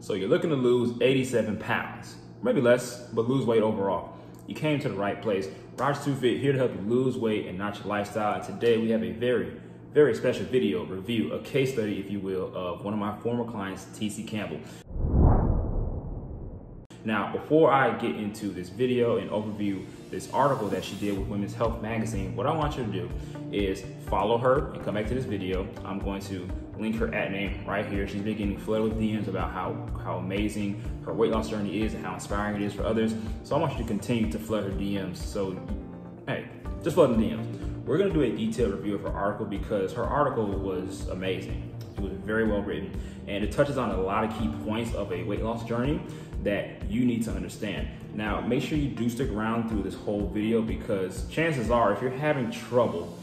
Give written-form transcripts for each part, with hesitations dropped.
So you're looking to lose 87 pounds, maybe less, but lose weight overall. You came to the right place. Roger 2 Fit here to help you lose weight and not your lifestyle. And today we have a very special video review, a case study, if you will, of one of my former clients, TC Campbell. Now, before I get into this video and overview this article that she did with Women's Health magazine, what I want you to do is follow her and come back to this video. I'm going to link her @name right here. She's been getting flooded with DMs about how amazing her weight loss journey is and how inspiring it is for others. So I want you to continue to flood her DMs. So, hey, just flood the DMs. We're gonna do a detailed review of her article because her article was amazing. It was very well written and it touches on a lot of key points of a weight loss journey that you need to understand. Now, make sure you do stick around through this whole video because chances are if you're having trouble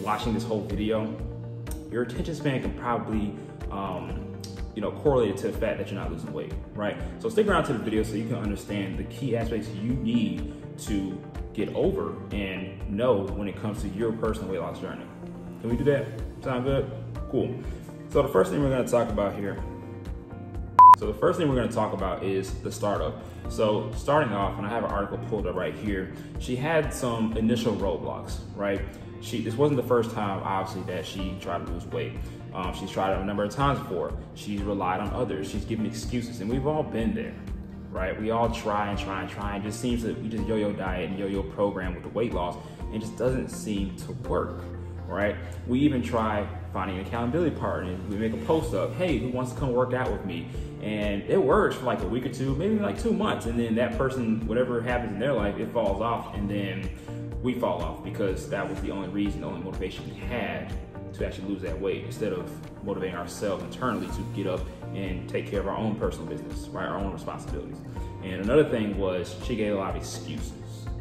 watching this whole video, your attention span can probably correlate to the fact that you're not losing weight, right? So stick around to the video so you can understand the key aspects you need to get over and know when it comes to your personal weight loss journey. Can we do that? Sound good? Cool. So the first thing we're gonna talk about here is the startup. So starting off, and I have an article pulled up right here, she had some initial roadblocks, right? This wasn't the first time, obviously, that she tried to lose weight. She's tried it a number of times before. She's relied on others. She's given excuses, and we've all been there, right? We all try and just seems that we just yo-yo diet and yo-yo program with the weight loss, and it just doesn't seem to work, right? We even try finding an accountability partner. We make a post up, hey, who wants to come work out with me? And it works for like a week or two, maybe like 2 months, and then that person, whatever happens in their life, it falls off, and then we fall off because that was the only reason, the only motivation we had to actually lose that weight, instead of motivating ourselves internally to get up and take care of our own personal business, right? Our own responsibilities. And another thing was she gave a lot of excuses,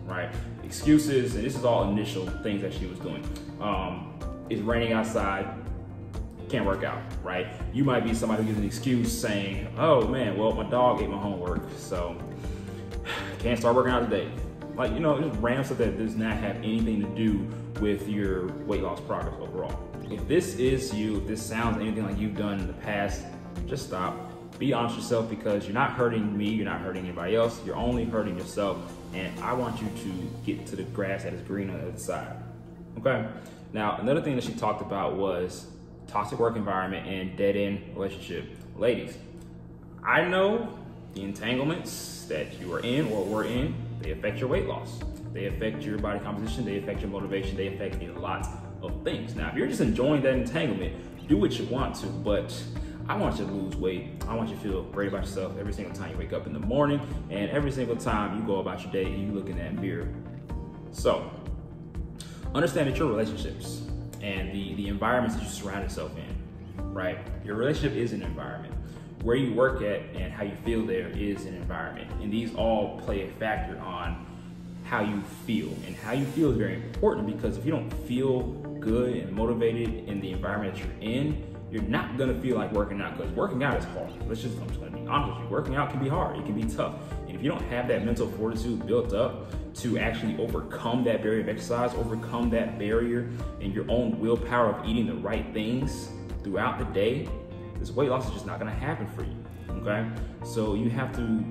right? Excuses, and this is all initial things that she was doing. It's raining outside, can't work out, right? You might be somebody who gives an excuse saying, oh man, well, my dog ate my homework, so can't start working out today. Like, just random stuff that does not have anything to do with your weight loss progress overall. If this is you, if this sounds anything like you've done in the past, just stop. Be honest with yourself, because you're not hurting me, you're not hurting anybody else, you're only hurting yourself, and I want you to get to the grass that is green on the other side, okay? Now, another thing that she talked about was toxic work environment and dead-end relationship. Ladies, I know the entanglements that you are in or were in, they affect your weight loss. They affect your body composition, they affect your motivation, they affect a lot of things. Now, if you're just enjoying that entanglement, do what you want to, but I want you to lose weight. I want you to feel great about yourself every single time you wake up in the morning and every single time you go about your day and you look in that mirror. So, understand that your relationships and the environments that you surround yourself in, right? Your relationship is an environment. Where you work at and how you feel there is an environment. And these all play a factor on how you feel. And how you feel is very important, because if you don't feel good and motivated in the environment that you're in, you're not gonna feel like working out, because working out is hard. I'm just gonna be honest with you. Working out can be hard, it can be tough. And if you don't have that mental fortitude built up to actually overcome that barrier of exercise, overcome that barrier in your own willpower of eating the right things throughout the day, this weight loss is just not gonna happen for you, okay? So you have to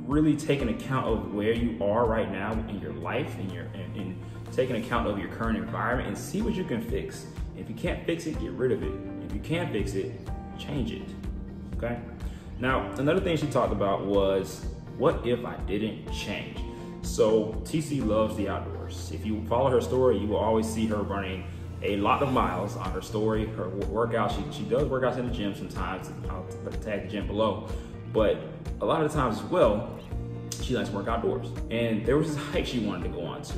really take an account of where you are right now in your life and take an account of your current environment and see what you can fix. If you can't fix it, get rid of it. If you can fix it, change it, okay? Now, another thing she talked about was, what if I didn't change? So TC loves the outdoors. If you follow her story, you will always see her running a lot of miles on her story, her workout. She does workouts in the gym sometimes. I'll tag the gym below. But a lot of the times as well, she likes to work outdoors. And there was this hike she wanted to go on to.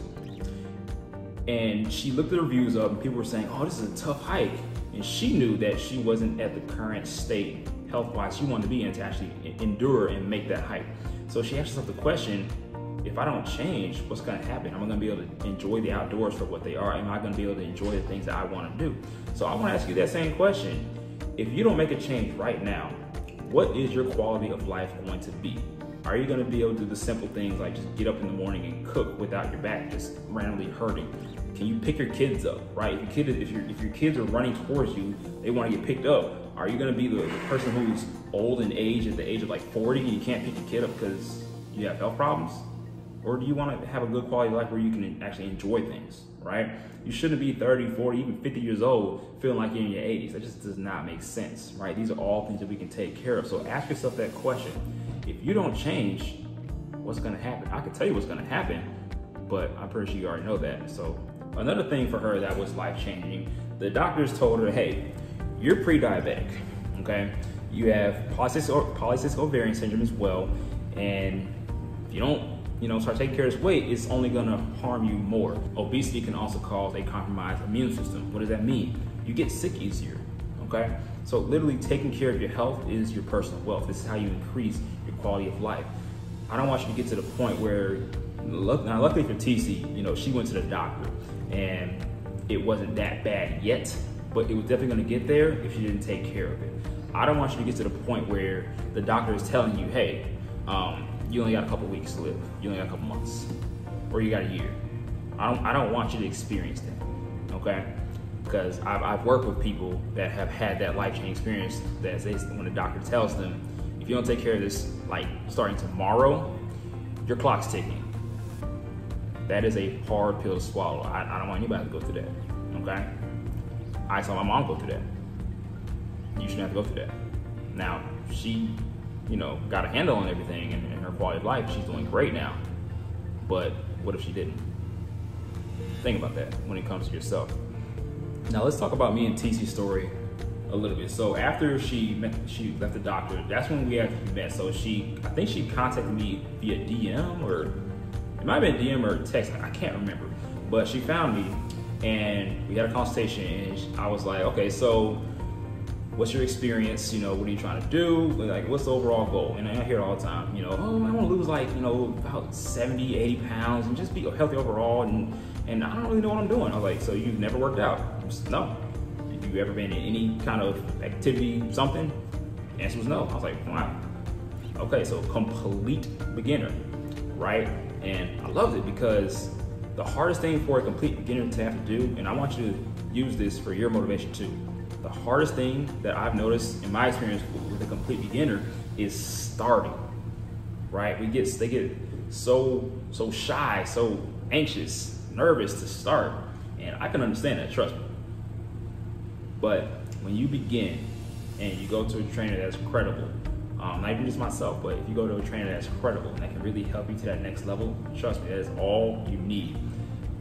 And she looked the reviews up and people were saying, oh, this is a tough hike. And she knew that she wasn't at the current state health-wise she wanted to be in to actually endure and make that hike. So she asked herself the question, if I don't change, what's gonna happen? Am I gonna be able to enjoy the outdoors for what they are? Am I gonna be able to enjoy the things that I wanna do? So I wanna ask you that same question. If you don't make a change right now, what is your quality of life going to be? Are you gonna be able to do the simple things like just get up in the morning and cook without your back just randomly hurting? Can you pick your kids up, right? If your kids are running towards you, they wanna get picked up. Are you gonna be the person who's old in age at the age of like 40 and you can't pick your kid up because you have health problems? Or do you want to have a good quality of life where you can actually enjoy things, right? You shouldn't be 30, 40, even 50 years old feeling like you're in your 80s. That just does not make sense, right? These are all things that we can take care of. So ask yourself that question. If you don't change, what's going to happen? I can tell you what's going to happen, but I'm pretty sure you already know that. So another thing for her that was life-changing, the doctors told her, hey, you're pre-diabetic, okay? You have polycystic ovarian syndrome as well, and if you don't start taking care of this weight, it's only gonna harm you more. Obesity can also cause a compromised immune system. What does that mean? You get sick easier, okay? So literally taking care of your health is your personal wealth. This is how you increase your quality of life. I don't want you to get to the point where, luckily for TC, she went to the doctor and it wasn't that bad yet, but it was definitely gonna get there if she didn't take care of it. I don't want you to get to the point where the doctor is telling you, hey, you only got a couple weeks to live. You only got a couple months, or you got a year. I don't want you to experience that, okay? Because I've worked with people that have had that life-changing experience that when the doctor tells them, if you don't take care of this, like starting tomorrow, your clock's ticking. That is a hard pill to swallow. I don't want anybody to go through that, okay? I saw my mom go through that. You shouldn't have to go through that. Now, she got a handle on everything and her quality of life. She's doing great now. But what if she didn't? Think about that when it comes to yourself. Now let's talk about me and TC's story a little bit. So after she left the doctor, that's when we actually met. So I think she contacted me via DM, or it might have been DM or text, I can't remember. But she found me and we had a consultation, and I was like, okay, so what's your experience? What are you trying to do? Like, what's the overall goal? And I hear it all the time, oh, I want to lose like, about 70, 80 pounds and just be healthy overall. And I don't really know what I'm doing. I was like, so you've never worked out? No. Have you ever been in any kind of activity, something? The answer was no. I was like, wow. Okay, so complete beginner, right? And I loved it because the hardest thing for a complete beginner to have to do, and I want you to use this for your motivation too, the hardest thing that I've noticed in my experience with a complete beginner is starting, right? They get so shy, so anxious, nervous to start. And I can understand that, trust me. But when you begin and you go to a trainer that's credible, not even just myself, but if you go to a trainer that's credible and that can really help you to that next level, trust me, that is all you need.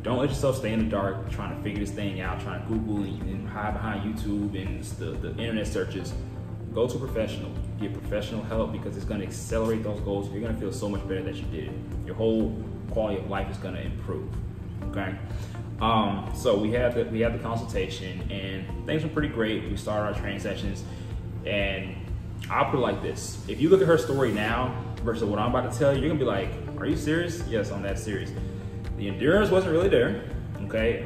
Don't let yourself stay in the dark trying to figure this thing out, trying to Google and hide behind YouTube and the internet searches. Go to a professional, get professional help, because it's going to accelerate those goals. You're going to feel so much better that you did it. Your whole quality of life is going to improve, okay? So we had the consultation and things were pretty great. We started our training sessions, and I'll put it like this. If you look at her story now versus what I'm about to tell you, you're gonna be like, are you serious? Yes, I'm that serious. The endurance wasn't really there, okay?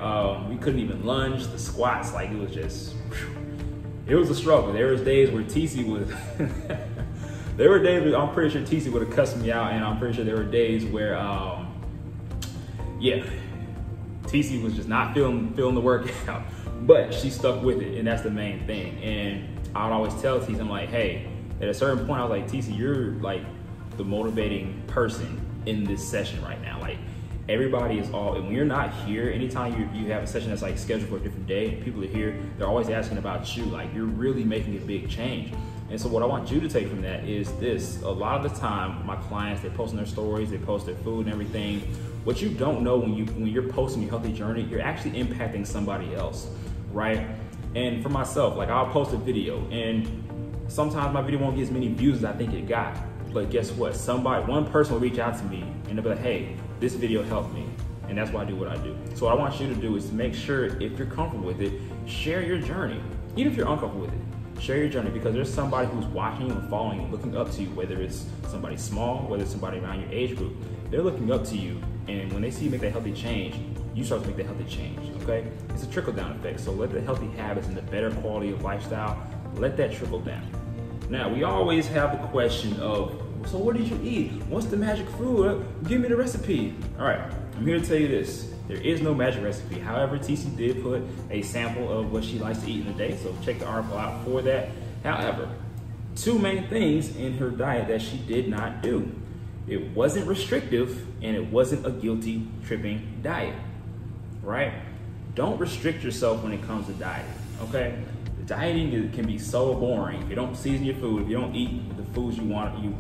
We couldn't even lunge, the squats, like it was just, it was a struggle. There was days where TC would, there were days where I'm pretty sure TC would have cussed me out, and I'm pretty sure there were days where, yeah, TC was just not feeling the workout, but she stuck with it, and that's the main thing. And I would always tell TC, I'm like, hey, at a certain point, I was like, TC, you're like the motivating person in this session right now. Like, everybody is all, and when you're not here, anytime you have a session that's like scheduled for a different day, and people are here, they're always asking about you. Like, you're really making a big change. And so what I want you to take from that is this. A lot of the time, my clients, they post in their stories, they post their food and everything. What you don't know when you're posting your healthy journey, you're actually impacting somebody else, right? And for myself, like, I'll post a video, and sometimes my video won't get as many views as I think it got. But guess what? One person will reach out to me and they'll be like, hey, this video helped me. And that's why I do what I do. So what I want you to do is to make sure, if you're comfortable with it, share your journey. Even if you're uncomfortable with it, share your journey, because there's somebody who's watching you and following you, looking up to you, whether it's somebody small, whether it's somebody around your age group. They're looking up to you, and when they see you make that healthy change, you start to make that healthy change, okay? It's a trickle-down effect, so let the healthy habits and the better quality of lifestyle, let that trickle down. Now, we always have the question of, so what did you eat? What's the magic food? Give me the recipe. All right, I'm here to tell you this. There is no magic recipe. However, TC did put a sample of what she likes to eat in a day, so check the article out for that. However, two main things in her diet that she did not do. It wasn't restrictive and it wasn't a guilty tripping diet, right? Don't restrict yourself when it comes to dieting, okay? Dieting can be so boring. If you don't season your food, if you don't eat the foods you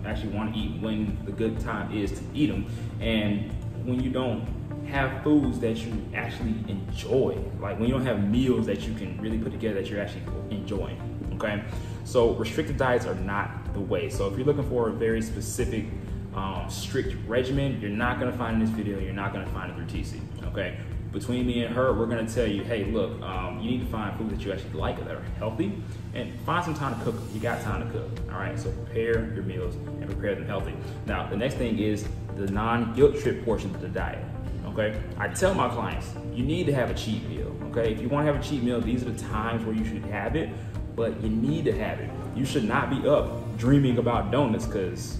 actually want to eat when the good time is to eat them, and when you don't have foods that you actually enjoy, like when you don't have meals that you can really put together that you're actually enjoying, okay? So restricted diets are not the way. So if you're looking for a very specific, strict regimen, you're not gonna find in this video, you're not gonna find it through TC, okay? Between me and her, we're gonna tell you, hey, look, you need to find foods that you actually like that are healthy, and find some time to cook. You got time to cook, all right? So prepare your meals and prepare them healthy. Now, the next thing is the non-guilt trip portion of the diet, okay? I tell my clients, you need to have a cheat meal, okay? If you wanna have a cheat meal, these are the times where you should have it, but you need to have it. You should not be up dreaming about donuts, because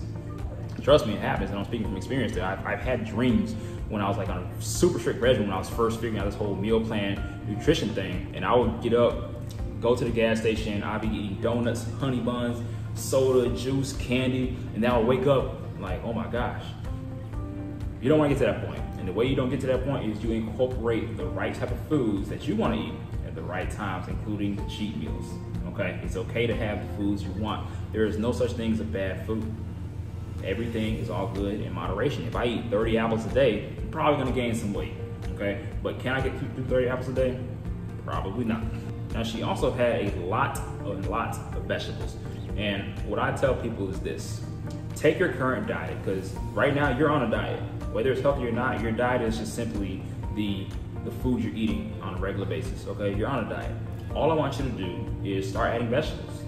trust me, it happens, and I'm speaking from experience there. I've had dreams when I was like on a super strict regimen, when I was first figuring out this whole meal plan nutrition thing, and I would get up, go to the gas station, I'd be eating donuts, honey buns, soda, juice, candy, and then I would wake up like, oh my gosh. You don't want to get to that point. And the way you don't get to that point is you incorporate the right type of foods that you want to eat at the right times, including the cheat meals, okay? It's okay to have the foods you want. There is no such thing as a bad food. Everything is all good in moderation. If I eat 30 apples a day, I'm probably gonna gain some weight, okay? But can I get through 30 apples a day? Probably not. Now, she also had a lot of vegetables. And what I tell people is this: take your current diet, because right now you're on a diet. Whether it's healthy or not, your diet is just simply the food you're eating on a regular basis, okay? You're on a diet. All I want you to do is start adding vegetables.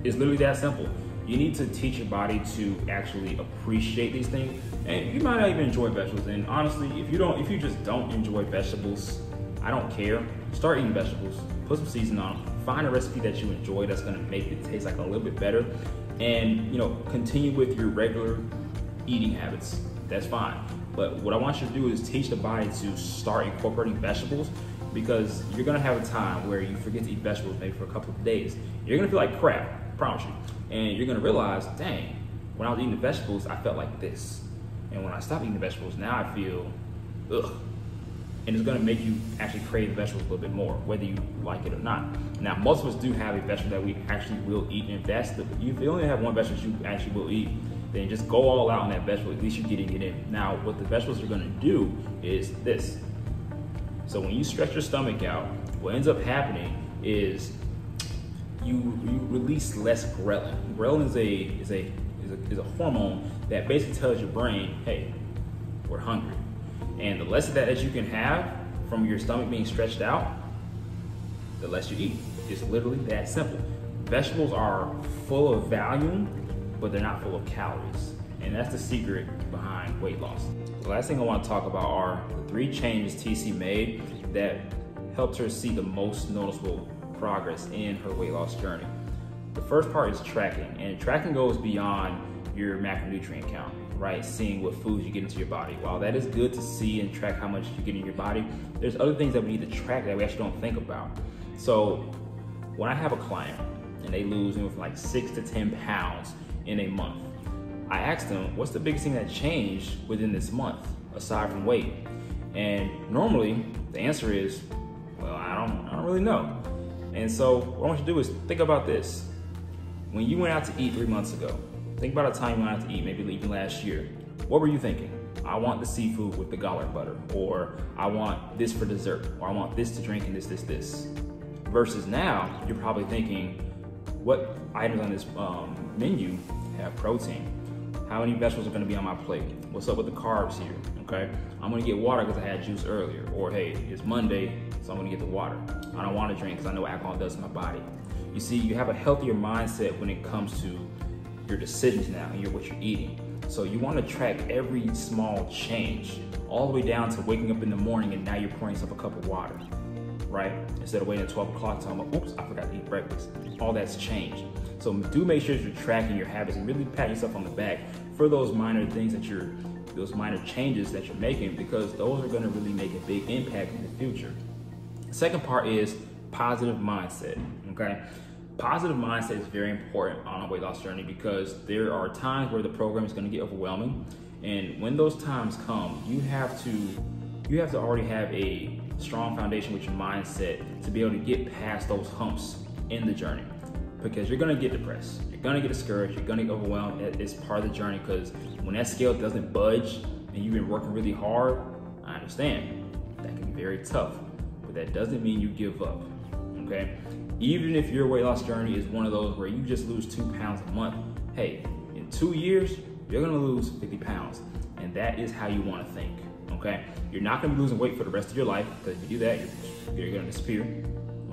It's literally that simple. You need to teach your body to actually appreciate these things. And you might not even enjoy vegetables. And honestly, if you just don't enjoy vegetables, I don't care. Start eating vegetables, put some seasoning on them, find a recipe that you enjoy that's gonna make it taste like a little bit better, and continue with your regular eating habits. That's fine. But what I want you to do is teach the body to start incorporating vegetables, because you're gonna have a time where you forget to eat vegetables maybe for a couple of days. You're gonna feel like crap, I promise you. And you're gonna realize, dang, when I was eating the vegetables, I felt like this. And when I stopped eating the vegetables, now I feel, ugh. And it's gonna make you actually crave the vegetables a little bit more, whether you like it or not. Now, most of us do have a vegetable that we actually will eat and invest. If you only have one vegetable you actually will eat, then just go all out on that vegetable, at least you're getting it in. Now, what the vegetables are gonna do is this. So when you stretch your stomach out, what ends up happening is you release less ghrelin. Ghrelin is a hormone that basically tells your brain, hey, we're hungry. And the less of that you can have from your stomach being stretched out, the less you eat. It's literally that simple. Vegetables are full of value, but they're not full of calories. And that's the secret behind weight loss. The last thing I want to talk about are the 3 changes TC made that helped her see the most noticeable progress in her weight loss journey. The first part is tracking, and tracking goes beyond your macronutrient count, right? Seeing what foods you get into your body. While that is good to see and track how much you get in your body, there's other things that we need to track that we actually don't think about. So when I have a client and they lose from like 6 to 10 pounds in a month, I ask them, what's the biggest thing that changed within this month aside from weight? And normally the answer is, well, I don't really know. And so what I want you to do is think about this. When you went out to eat 3 months ago, think about a time you went out to eat, maybe even last year. What were you thinking? I want the seafood with the garlic butter, or I want this for dessert, or I want this to drink and this. Versus now, you're probably thinking, what items on this menu have protein? How many vegetables are gonna be on my plate? What's up with the carbs here, okay? I'm gonna get water because I had juice earlier. Or hey, it's Monday, so I'm gonna get the water. I don't wanna drink because I know what alcohol does to my body. You see, you have a healthier mindset when it comes to your decisions now and what you're eating. So you wanna track every small change, all the way down to waking up in the morning and now you're pouring yourself a cup of water, right? Instead of waiting at 12 o'clock talking about, oops, I forgot to eat breakfast. All that's changed. So do make sure you're tracking your habits and really pat yourself on the back for those minor things that those minor changes that you're making, because those are gonna really make a big impact in the future. The second part is positive mindset, okay? positive mindset is very important on a weight loss journey because there are times where the program is going to get overwhelming. And when those times come, you have to already have a strong foundation with your mindset to be able to get past those humps in the journey, because you're going to get depressed, you're going to get discouraged, you're going to get overwhelmed. It's part of the journey, because when that scale doesn't budge and you've been working really hard, I understand that can be very tough, but that doesn't mean you give up. Okay, even if your weight loss journey is one of those where you just lose 2 pounds a month, hey, in 2 years you're going to lose 50 pounds, and that is how you want to think. Okay, you're not going to be losing weight for the rest of your life, because if you do that, you're going to disappear.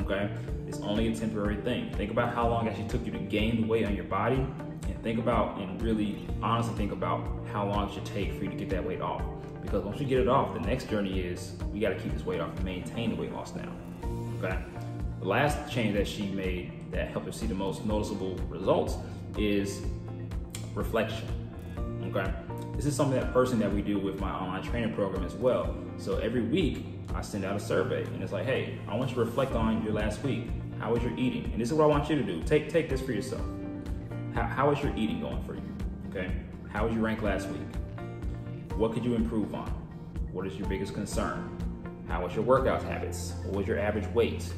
Okay, it's only a temporary thing. Think about how long it actually took you to gain the weight on your body, and think about, and really honestly think about how long it should take for you to get that weight off. Because once you get it off, the next journey is we got to keep this weight off and maintain the weight loss now. Okay, the last change that she made that helped her see the most noticeable results is reflection. Okay, this is something that personally that we do with my online training program as well. So every week I send out a survey, and it's like, hey, I want you to reflect on your last week. How was your eating? And this is what I want you to do. Take this for yourself. How is your eating going for you? Okay, how was your rank last week? What could you improve on? What is your biggest concern? How was your workout habits? What was your average weight?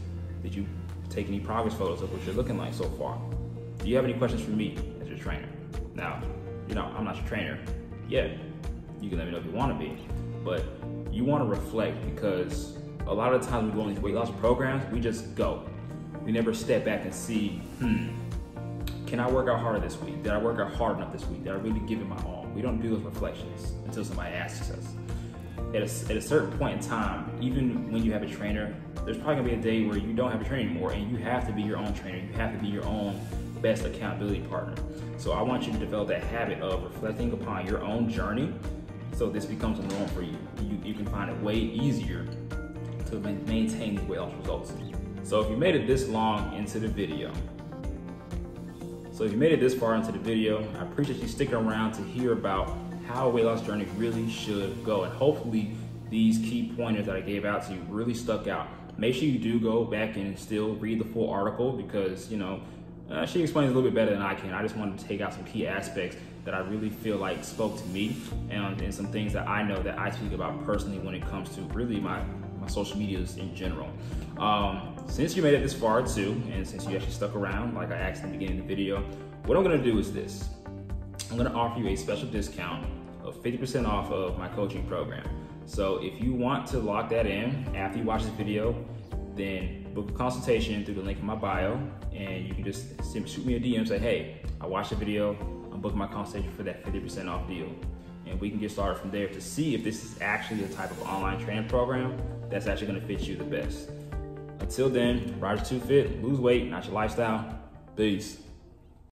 Did you take any progress photos of what you're looking like so far? Do you have any questions for me as your trainer? Now, I'm not your trainer yet. You can let me know if you want to be, but you want to reflect, because a lot of the times we go on these weight loss programs, we just go. We never step back and see, can I work out harder this week? Did I work out hard enough this week? Did I really give it my all? We don't do those reflections until somebody asks us. At a certain point in time, even when you have a trainer, there's probably gonna be a day where you don't have a trainer anymore, and you have to be your own trainer. You have to be your own best accountability partner. So I want you to develop that habit of reflecting upon your own journey, so this becomes a norm for you. You can find it way easier to maintain these weight loss results. So if you made it this long into the video, if you made it this far into the video, I appreciate you sticking around to hear about how a weight loss journey really should go. And hopefully these key pointers that I gave out to you really stuck out. Make sure you do go back and still read the full article, because she explains a little bit better than I can. I just wanted to take out some key aspects that I really feel like spoke to me, and some things that I know that I speak about personally when it comes to really my social medias in general. Since you made it this far too, and since you actually stuck around like I asked in the beginning of the video, what I'm gonna do is this. I'm gonna offer you a special discount of 50% off of my coaching program. So if you want to lock that in after you watch this video, then book a consultation through the link in my bio, and you can just shoot me a DM, say, hey, I watched the video, I'm booking my consultation for that 50% off deal. And we can get started from there to see if this is actually the type of online training program that's actually gonna fit you the best. Until then, Roger 2 Fit, lose weight, not your lifestyle. Peace.